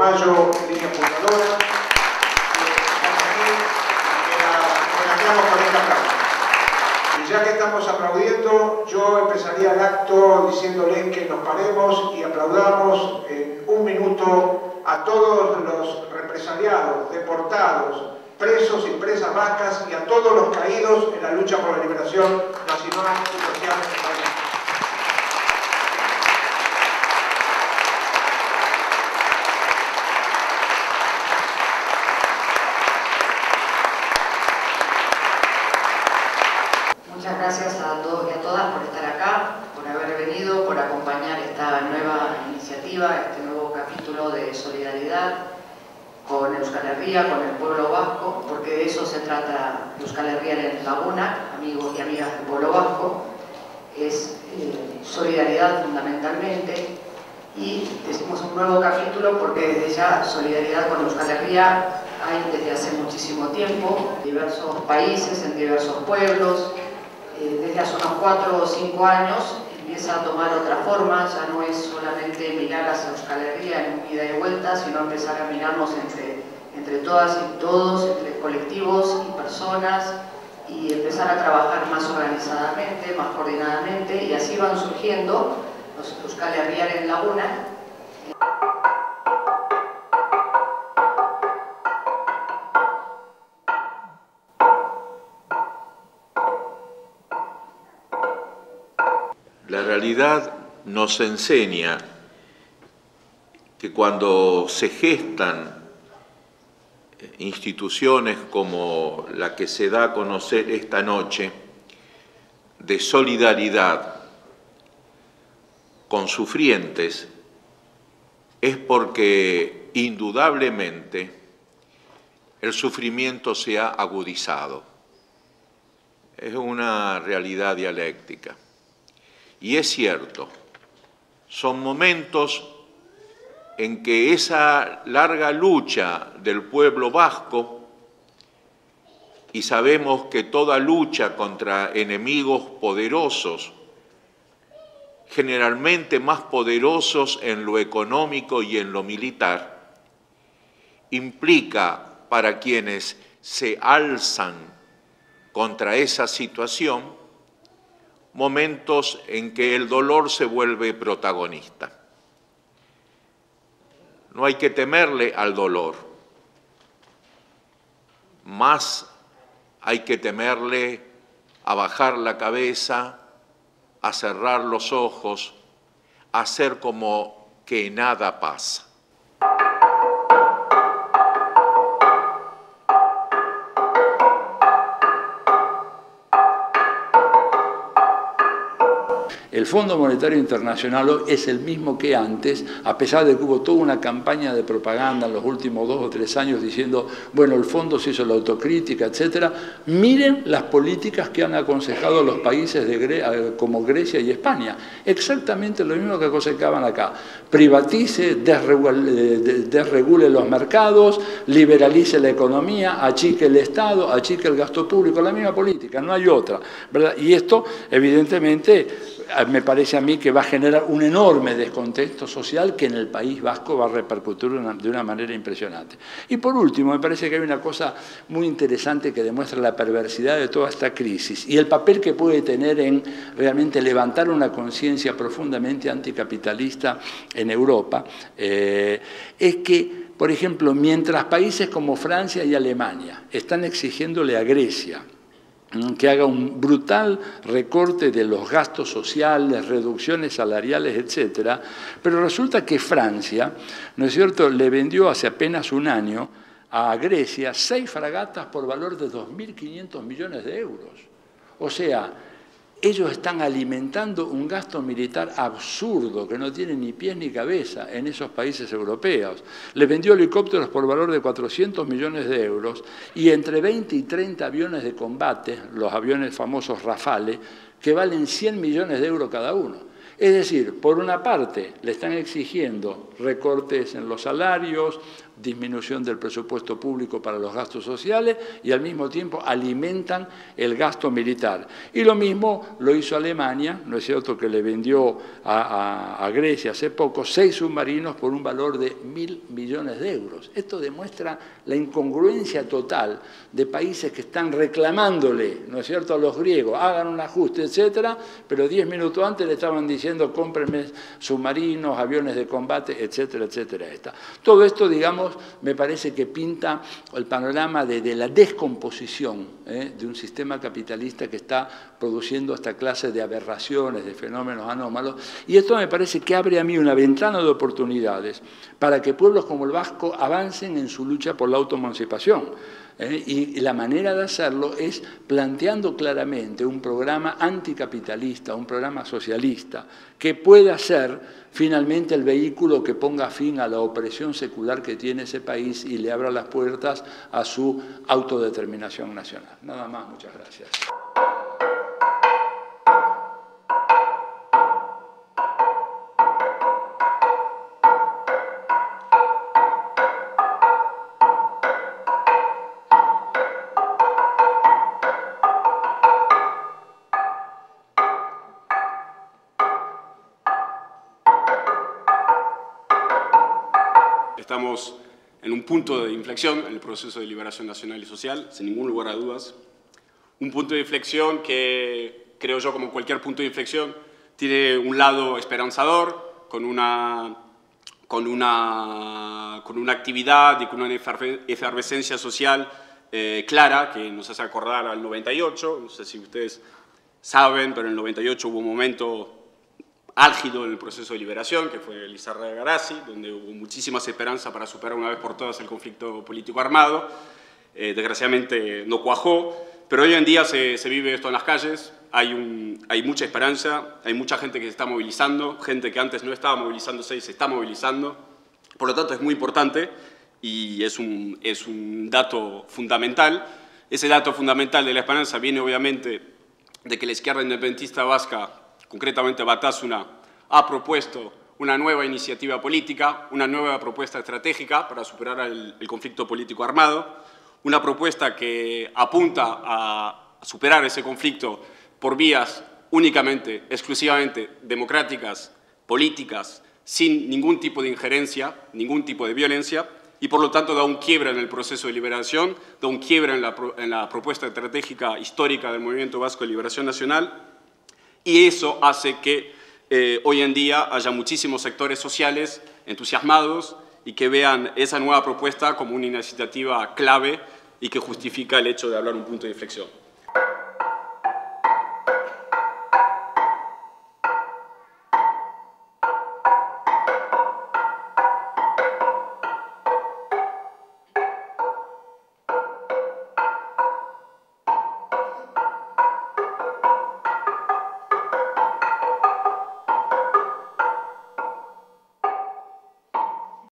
Mayo, línea fundadora. Homenajeamos con esta aplauso. Y ya que estamos aplaudiendo, yo empezaría el acto diciéndoles que nos paremos y aplaudamos en un minuto a todos los represaliados, deportados, presos y presas vascas y a todos los caídos en la lucha por la liberación nacional y social de este país. Muchas gracias a todos y a todas por estar acá, por haber venido, por acompañar esta nueva iniciativa, este nuevo capítulo de solidaridad con Euskal Herria, con el pueblo vasco, porque de eso se trata Euskal Herria en Laguna, amigos y amigas del pueblo vasco, es solidaridad fundamentalmente, y decimos un nuevo capítulo porque desde ya solidaridad con Euskal Herria hay desde hace muchísimo tiempo, en diversos países, en diversos pueblos. Desde hace unos 4 o 5 años empieza a tomar otra forma, ya no es solamente mirar hacia Euskal Herria en un ida y vuelta, sino empezar a mirarnos entre todas y todos, entre colectivos y personas, y empezar a trabajar más organizadamente, más coordinadamente, y así van surgiendo los Euskal Herria en Laguna. La realidad nos enseña que cuando se gestan instituciones como la que se da a conocer esta noche, de solidaridad con sufrientes, es porque indudablemente el sufrimiento se ha agudizado. Es una realidad dialéctica. Y es cierto, son momentos en que esa larga lucha del pueblo vasco, y sabemos que toda lucha contra enemigos poderosos, generalmente más poderosos en lo económico y en lo militar, implica para quienes se alzan contra esa situación momentos en que el dolor se vuelve protagonista. No hay que temerle al dolor, más hay que temerle a bajar la cabeza, a cerrar los ojos, a hacer como que nada pasa. El Fondo Monetario Internacional es el mismo que antes, a pesar de que hubo toda una campaña de propaganda en los últimos 2 o 3 años diciendo, bueno, el fondo se hizo la autocrítica, etc. Miren las políticas que han aconsejado los países como Grecia y España. Exactamente lo mismo que aconsejaban acá. Privatice, desregule los mercados, liberalice la economía, achique el Estado, achique el gasto público, la misma política, no hay otra, ¿verdad? Y esto, evidentemente, me parece a mí que va a generar un enorme descontento social que en el País Vasco va a repercutir de una manera impresionante. Y por último, me parece que hay una cosa muy interesante que demuestra la perversidad de toda esta crisis y el papel que puede tener en realmente levantar una conciencia profundamente anticapitalista en Europa, es que, por ejemplo, mientras países como Francia y Alemania están exigiéndole a Grecia que haga un brutal recorte de los gastos sociales, reducciones salariales, etc. Pero resulta que Francia, ¿no es cierto?, le vendió hace apenas un año a Grecia 6 fragatas por valor de 2.500 millones de euros. O sea, ellos están alimentando un gasto militar absurdo que no tiene ni pies ni cabeza en esos países europeos. Les vendió helicópteros por valor de 400 millones de euros y entre 20 y 30 aviones de combate, los aviones famosos Rafale, que valen 100 millones de euros cada uno. Es decir, por una parte, le están exigiendo recortes en los salarios, disminución del presupuesto público para los gastos sociales y al mismo tiempo alimentan el gasto militar. Y lo mismo lo hizo Alemania, ¿no es cierto?, que le vendió a Grecia hace poco 6 submarinos por un valor de 1.000 millones de euros. Esto demuestra la incongruencia total de países que están reclamándole, ¿no es cierto?, a los griegos, hagan un ajuste, etcétera, pero 10 minutos antes le estaban diciendo cómprenme submarinos, aviones de combate, etcétera, etcétera. Todo esto, digamos, me parece que pinta el panorama de la descomposición de un sistema capitalista que está produciendo esta clase de aberraciones, de fenómenos anómalos, y esto me parece que abre a mí una ventana de oportunidades para que pueblos como el vasco avancen en su lucha por la autoemancipación. Y la manera de hacerlo es planteando claramente un programa anticapitalista, un programa socialista, que pueda ser finalmente el vehículo que ponga fin a la opresión secular que tiene ese país y le abra las puertas a su autodeterminación nacional. Nada más, muchas gracias. Estamos en un punto de inflexión en el proceso de liberación nacional y social, sin ningún lugar a dudas. Un punto de inflexión que, creo yo, como cualquier punto de inflexión, tiene un lado esperanzador, con una actividad y con una efervescencia social clara, que nos hace acordar al 98. No sé si ustedes saben, pero en el 98 hubo un momento álgido en el proceso de liberación, que fue el Lizarra de Garasi, donde hubo muchísimas esperanzas para superar una vez por todas el conflicto político armado. Desgraciadamente no cuajó, pero hoy en día se vive esto en las calles, hay mucha esperanza, hay mucha gente que se está movilizando, gente que antes no estaba movilizándose y se está movilizando. Por lo tanto, es muy importante y es un dato fundamental. Ese dato fundamental de la esperanza viene obviamente de que la izquierda independentista vasca, concretamente Batasuna, ha propuesto una nueva iniciativa política, una nueva propuesta estratégica para superar el conflicto político armado, una propuesta que apunta a superar ese conflicto por vías únicamente, exclusivamente democráticas, políticas, sin ningún tipo de injerencia, ningún tipo de violencia, y por lo tanto da un quiebre en el proceso de liberación, da un quiebre en la propuesta estratégica histórica del Movimiento Vasco de Liberación Nacional. Y eso hace que hoy en día haya muchísimos sectores sociales entusiasmados y que vean esa nueva propuesta como una iniciativa clave y que justifica el hecho de hablar un punto de inflexión.